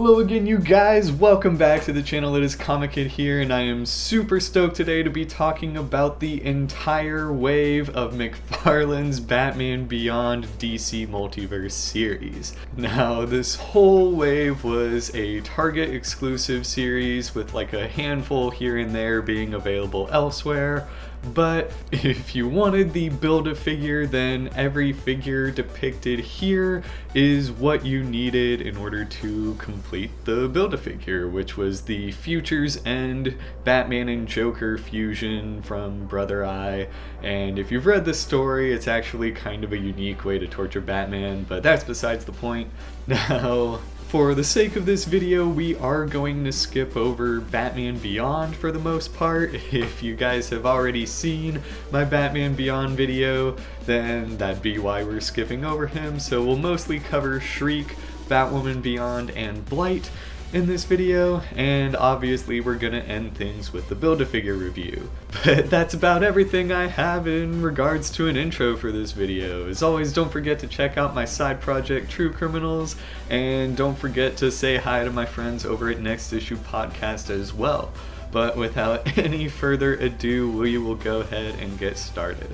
Hello again, you guys! Welcome back to the channel. It is Comic Kid here, and I am super stoked today to be talking about the entire wave of McFarlane's Batman Beyond DC Multiverse series. Now, this whole wave was a Target exclusive series with like a handful here and there being available elsewhere. But if you wanted the Build-A-Figure, then every figure depicted here is what you needed in order to complete the Build-A-Figure, which was the Future's End Batman and Joker fusion from Brother Eye. And if you've read the story, it's actually kind of a unique way to torture Batman, but that's besides the point. Now, for the sake of this video, we are going to skip over Batman Beyond for the most part. If you guys have already seen my Batman Beyond video, then that'd be why we're skipping over him. So we'll mostly cover Shriek, Batwoman Beyond, and Blight in this video, and obviously we're gonna end things with the Build-A-Figure review. But that's about everything I have in regards to an intro for this video. As always, don't forget to check out my side project, True Criminals, and don't forget to say hi to my friends over at Next Issue Podcast as well. But without any further ado, we will go ahead and get started.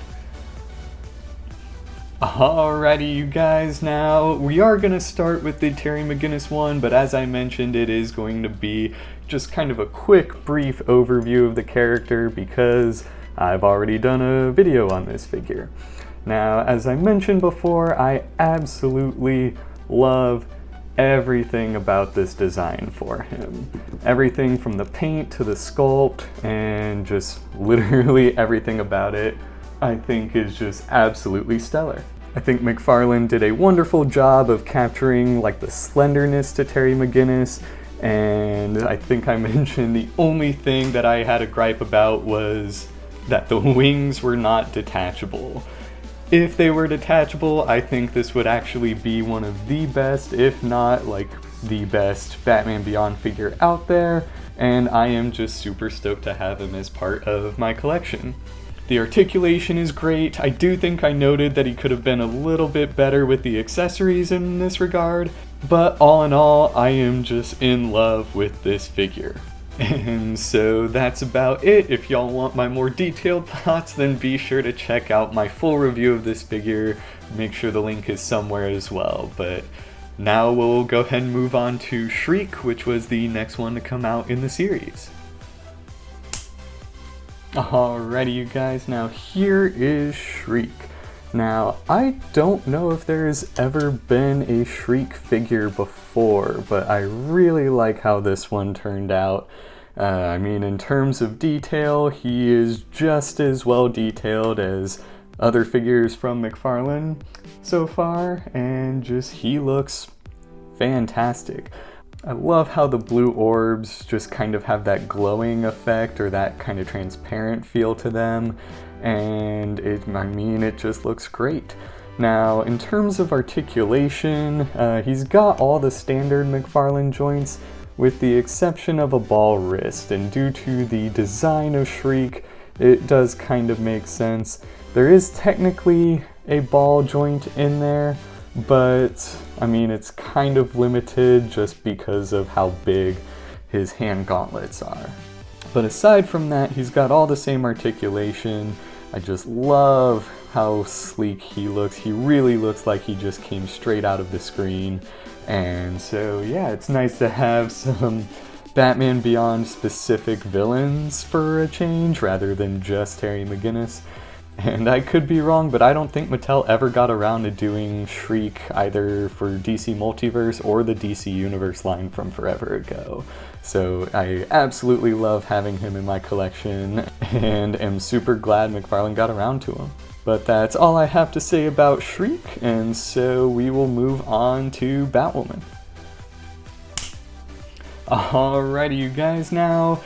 Alrighty, you guys, now we are going to start with the Terry McGinnis one, but as I mentioned, it is going to be just kind of a quick, brief overview of the character because I've already done a video on this figure. Now, as I mentioned before, I absolutely love everything about this design for him. Everything from the paint to the sculpt and just literally everything about it I think is just absolutely stellar. I think McFarlane did a wonderful job of capturing like the slenderness to Terry McGinnis, and I think I mentioned the only thing that I had a gripe about was that the wings were not detachable. If they were detachable, I think this would actually be one of the best, if not like the best Batman Beyond figure out there, and I am just super stoked to have him as part of my collection. The articulation is great. I do think I noted that he could have been a little bit better with the accessories in this regard, but all in all, I am just in love with this figure. And so that's about it. If y'all want my more detailed thoughts, then be sure to check out my full review of this figure. Make sure the link is somewhere as well. But now we'll go ahead and move on to Shriek, which was the next one to come out in the series. Alrighty, you guys, now here is Shriek. Now, I don't know if there's ever been a Shriek figure before, but I really like how this one turned out. I mean, in terms of detail, he is just as well detailed as other figures from McFarlane so far, and just he looks fantastic. I love how the blue orbs just kind of have that glowing effect or that kind of transparent feel to them, and it just looks great. Now, in terms of articulation, he's got all the standard McFarlane joints with the exception of a ball wrist, and due to the design of Shriek, it does kind of make sense. There is technically a ball joint in there, but I mean, it's kind of limited just because of how big his hand gauntlets are. But aside from that, he's got all the same articulation. I just love how sleek he looks. He really looks like he just came straight out of the screen. And so yeah, it's nice to have some Batman Beyond specific villains for a change rather than just Terry McGinnis. And I could be wrong, but I don't think Mattel ever got around to doing Shriek either for DC Multiverse or the DC Universe line from forever ago. So I absolutely love having him in my collection and am super glad McFarlane got around to him. But that's all I have to say about Shriek, and so we will move on to Batwoman. Alrighty, you guys, now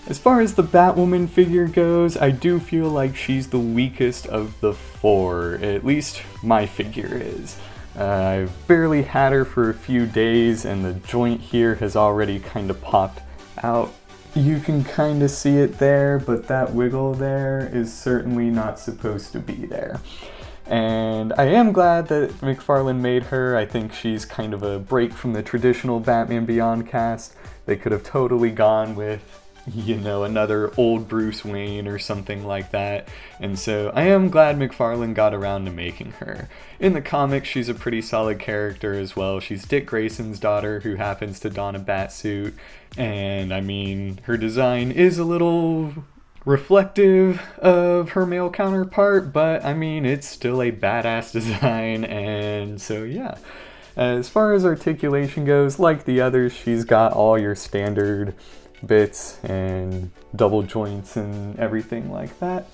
as far as the Batwoman figure goes, I do feel like she's the weakest of the four, at least my figure is. I've barely had her for a few days and the joint here has already kind of popped out. You can kind of see it there, but that wiggle there is certainly not supposed to be there. And And I am glad that McFarlane made her. I think she's kind of a break from the traditional Batman Beyond cast. They could have totally gone with, you know, another old Bruce Wayne or something like that. And so I am glad McFarlane got around to making her. In the comics, she's a pretty solid character as well. She's Dick Grayson's daughter who happens to don a bat suit. And I mean, her design is a little reflective of her male counterpart, but I mean, it's still a badass design. And so yeah. As far as articulation goes, like the others, she's got all your standard bits and double joints and everything like that.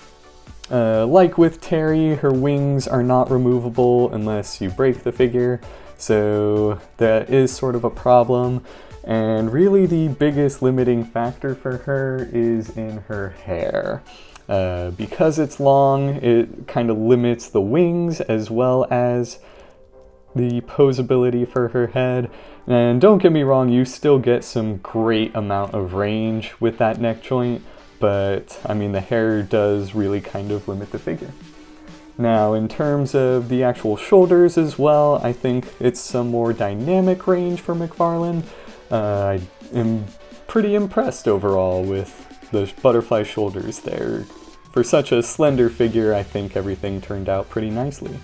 Like with Terry, her wings are not removable unless you break the figure, so that is sort of a problem. And really the biggest limiting factor for her is in her hair. Because it's long, it kind of limits the wings as well as the posability for her head. And don't get me wrong, you still get some great amount of range with that neck joint, but I mean the hair does really kind of limit the figure. Now in terms of the actual shoulders as well, I think it's some more dynamic range for McFarlane. I am pretty impressed overall with the butterfly shoulders there. For such a slender figure, I think everything turned out pretty nicely.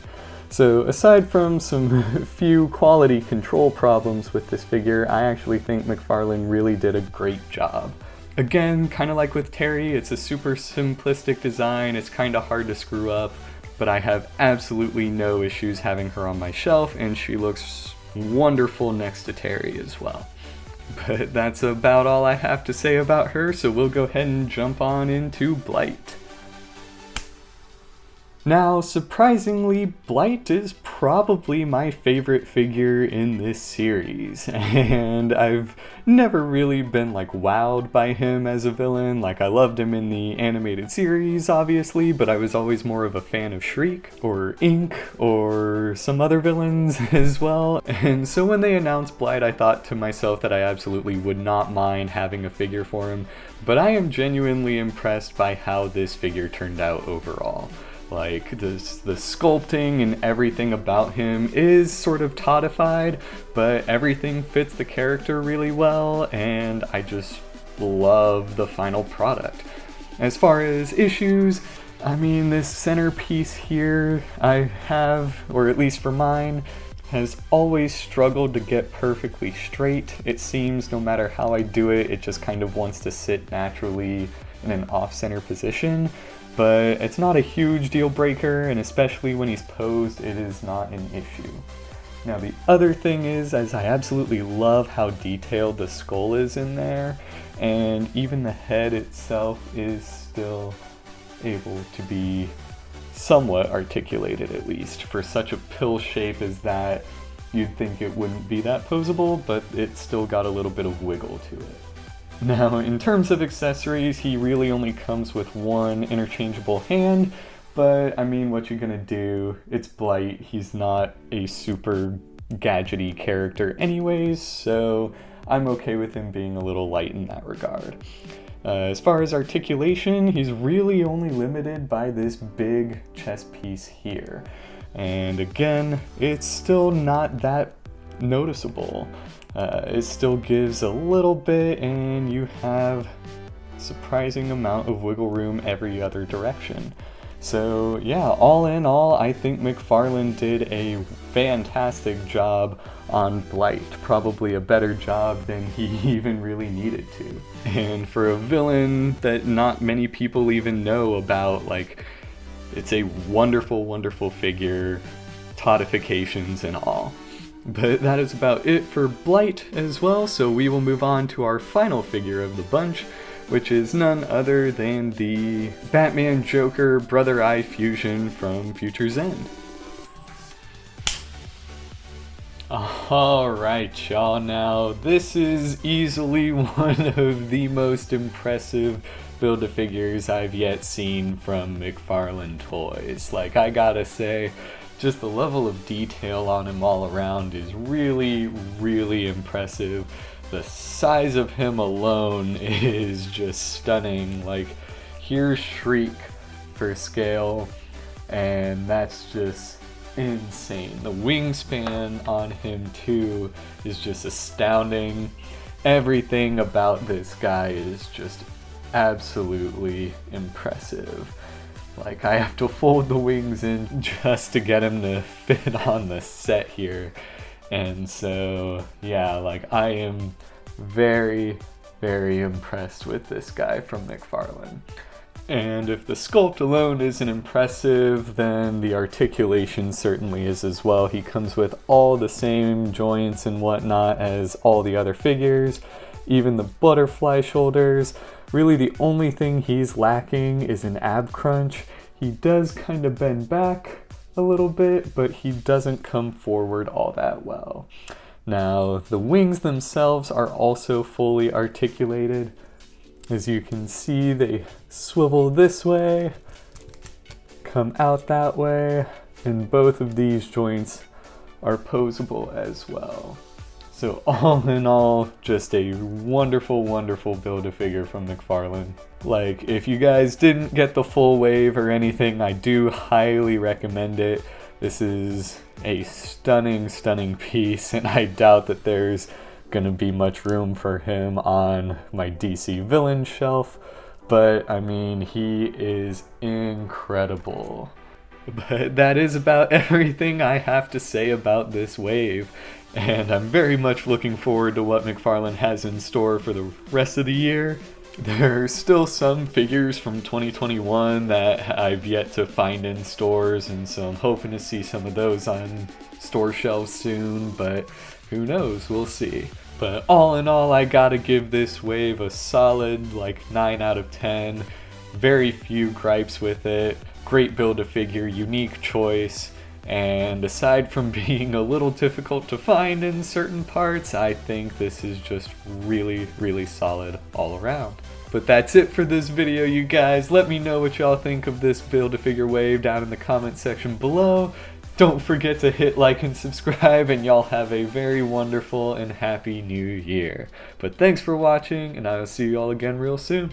So aside from some few quality control problems with this figure, I actually think McFarlane really did a great job. Again, kind of like with Terry, it's a super simplistic design, it's kind of hard to screw up, but I have absolutely no issues having her on my shelf, and she looks wonderful next to Terry as well. But that's about all I have to say about her, so we'll go ahead and jump on into Blight. Now, surprisingly, Blight is probably my favorite figure in this series, and I've never really been like wowed by him as a villain. Like, I loved him in the animated series, obviously, but I was always more of a fan of Shriek, or Ink, or some other villains as well. And so when they announced Blight, I thought to myself that I absolutely would not mind having a figure for him, but I am genuinely impressed by how this figure turned out overall. Like, the sculpting and everything about him is sort of todified, but everything fits the character really well, and I just love the final product. As far as issues, I mean, this centerpiece here I have, or at least for mine, has always struggled to get perfectly straight. It seems no matter how I do it, it just kind of wants to sit naturally in an off-center position. But it's not a huge deal breaker, and especially when he's posed, it is not an issue. Now the other thing is I absolutely love how detailed the skull is in there, and even the head itself is still able to be somewhat articulated, at least. For such a pill shape as that, you'd think it wouldn't be that posable, but it's still got a little bit of wiggle to it. Now, in terms of accessories, he really only comes with one interchangeable hand, but I mean, what you gonna do? It's Blight, he's not a super gadgety character anyways, so I'm okay with him being a little light in that regard. As far as articulation, he's really only limited by this big chest piece here. And again, it's still not that noticeable. It still gives a little bit, and you have a surprising amount of wiggle room every other direction. So yeah, all in all, I think McFarlane did a fantastic job on Blight. Probably a better job than he even really needed to. And for a villain that not many people even know about, like, it's a wonderful, wonderful figure, todifications and all. But that is about it for Blight as well, so we will move on to our final figure of the bunch, which is none other than the Batman Joker Brother Eye fusion from Future's End. Alright y'all, now this is easily one of the most impressive Build-A-Figures I've yet seen from McFarlane Toys. Like, I gotta say, just the level of detail on him all around is really, really impressive. The size of him alone is just stunning. Like, here's Shriek for scale, and that's just insane. The wingspan on him too is just astounding. Everything about this guy is just absolutely impressive. Like, I have to fold the wings in just to get him to fit on the set here. And so, yeah, like, I am very, very impressed with this guy from McFarlane. And if the sculpt alone isn't impressive, then the articulation certainly is as well. He comes with all the same joints and whatnot as all the other figures, even the butterfly shoulders. Really the only thing he's lacking is an ab crunch. He does kind of bend back a little bit, but he doesn't come forward all that well. Now, the wings themselves are also fully articulated. As you can see, they swivel this way, come out that way, and both of these joints are posable as well. So all in all, just a wonderful, wonderful Build-A-Figure from McFarlane. Like, if you guys didn't get the full wave or anything, I do highly recommend it. This is a stunning, stunning piece, and I doubt that there's gonna be much room for him on my DC villain shelf, but I mean, he is incredible. But that is about everything I have to say about this wave, and I'm very much looking forward to what McFarlane has in store for the rest of the year. There's still some figures from 2021 that I've yet to find in stores, and so I'm hoping to see some of those on store shelves soon, but who knows, we'll see. But all in all, I gotta give this wave a solid like 9 out of 10. Very few gripes with it. Great Build-A-Figure, unique choice, and aside from being a little difficult to find in certain parts, I think this is just really, really solid all around. But that's it for this video, you guys. Let me know what y'all think of this Build-A-Figure wave down in the comment section below. Don't forget to hit like and subscribe, and y'all have a very wonderful and happy new year. But thanks for watching, and I will see you all again real soon.